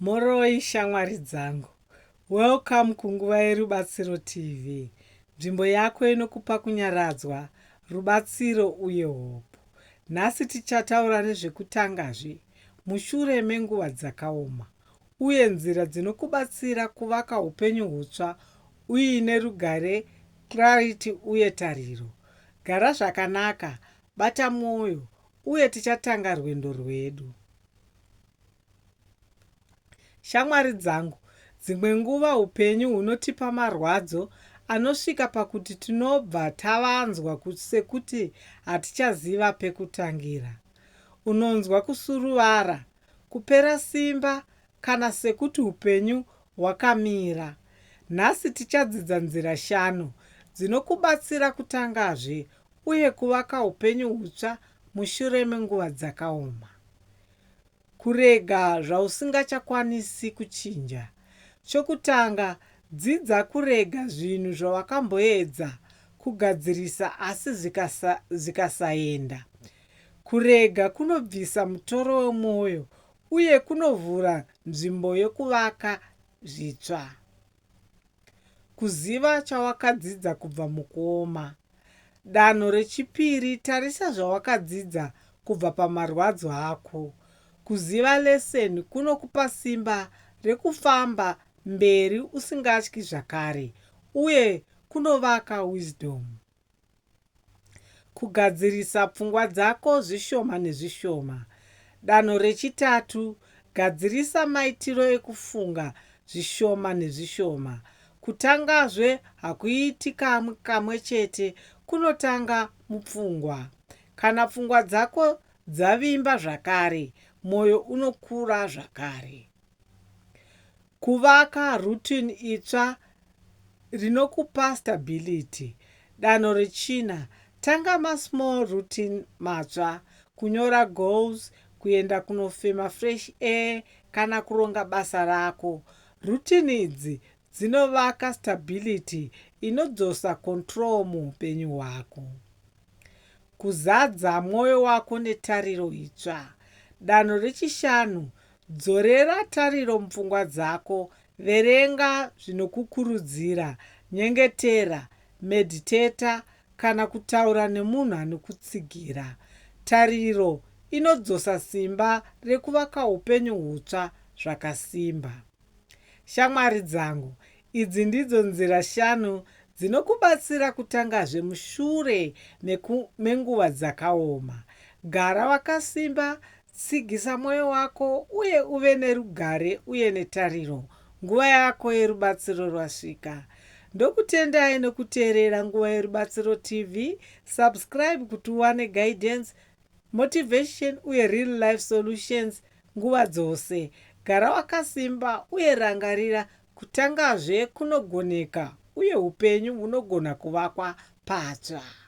Moroi shamwari dzangu. Welcome kunguva yerubatsiro TV. Nzvimbo yako inokupa kunyaradzwa, rubatsiro uye hope. Nhasi tichataura nezvekutangazve mushure menguva dzakaoma uye nzira dzinokubatsira kuvaka upenyu hutsva uine rugare, clarity uye tariro. Gara zvakanaka, bata mwoyo uye tichatanga rwendo rwedu. Shamwari dzangu, dzimwe nguva upenyu hunotipa marwadzo anosvika pakuti tinobva tavanzwa sekuti hatichaziva pekutangira. Unonzwa kusuruvara, kupera simba kana sekuti upenyu hwakamira. Nhasi tichadzidza nzira 5 dzinokubatsira kutangazve uye kuvaka upenyu hutsva mushure menguva dzakaoma. Kurega zvausingachakwanisi kuchinja. Chokutanga, dzidza kurega zvinhu zvawakamboedza kugadzirisa asi zvikasaenda. Kurega kunobvisa mutoro wemwoyo uye kunovhura nzvimbo yokuvaka zvitsva. Kuziva chawakadzidza kubva mukuoma. Danho rechipiri, tarisa zvawakadzidza kubva pamarwadzo ako. Kuziva leseni kunokupa simba rekufamba mberi usingatyi zvakare uye kunovaka wisdom. Kugadzirisa pfungwa dzako zvishoma nezvishoma. Danho rechitatu, gadzirisa maitiro ekufunga zvishoma nezvishoma. Kutangazve hakuiti kamwe chete, kunotanga mupfungwa. Kana pfungwa dzako dzavimba zvakare, mwoyo unokura zvakare. Kuvaka routine itsva rinokupa stability. Danho rechina, tanga masmall routine matsva, kunyora goals, kuenda kunofema fresh air kana kuronga basa rako. Routine idzi dzinovaka stability inodzosa control muupenyu hwako. Kuzadza mwoyo wako netariro itsva. Danho rechishanu, dzorera tariro mupfungwa dzako, verenga zvinokukurudzira, nyengetera, meditata kana kutaura nemunhu anokutsigira. Tariro inodzosa simba rekuvaka upenyu hutsva zvakasimba. Shamwari dzangu, idzi ndidzo nzira 5 dzinokubatsira kutangazve mushure menguva dzakaoma. Gara wakasimba, tsigisa mwoyo wako uye uve nerugare uye netariro. Nguva yako yerubatsiro rwasvika. Ndokutendai nekuteerera nguva yerubatsiro TV. Subscribe kuti uwane guidance, motivation uye real life solutions nguva dzose. Gara wakasimba uye rangarira kutangazve kunogoneka uye upenyu hunogona kuvakwa patsva.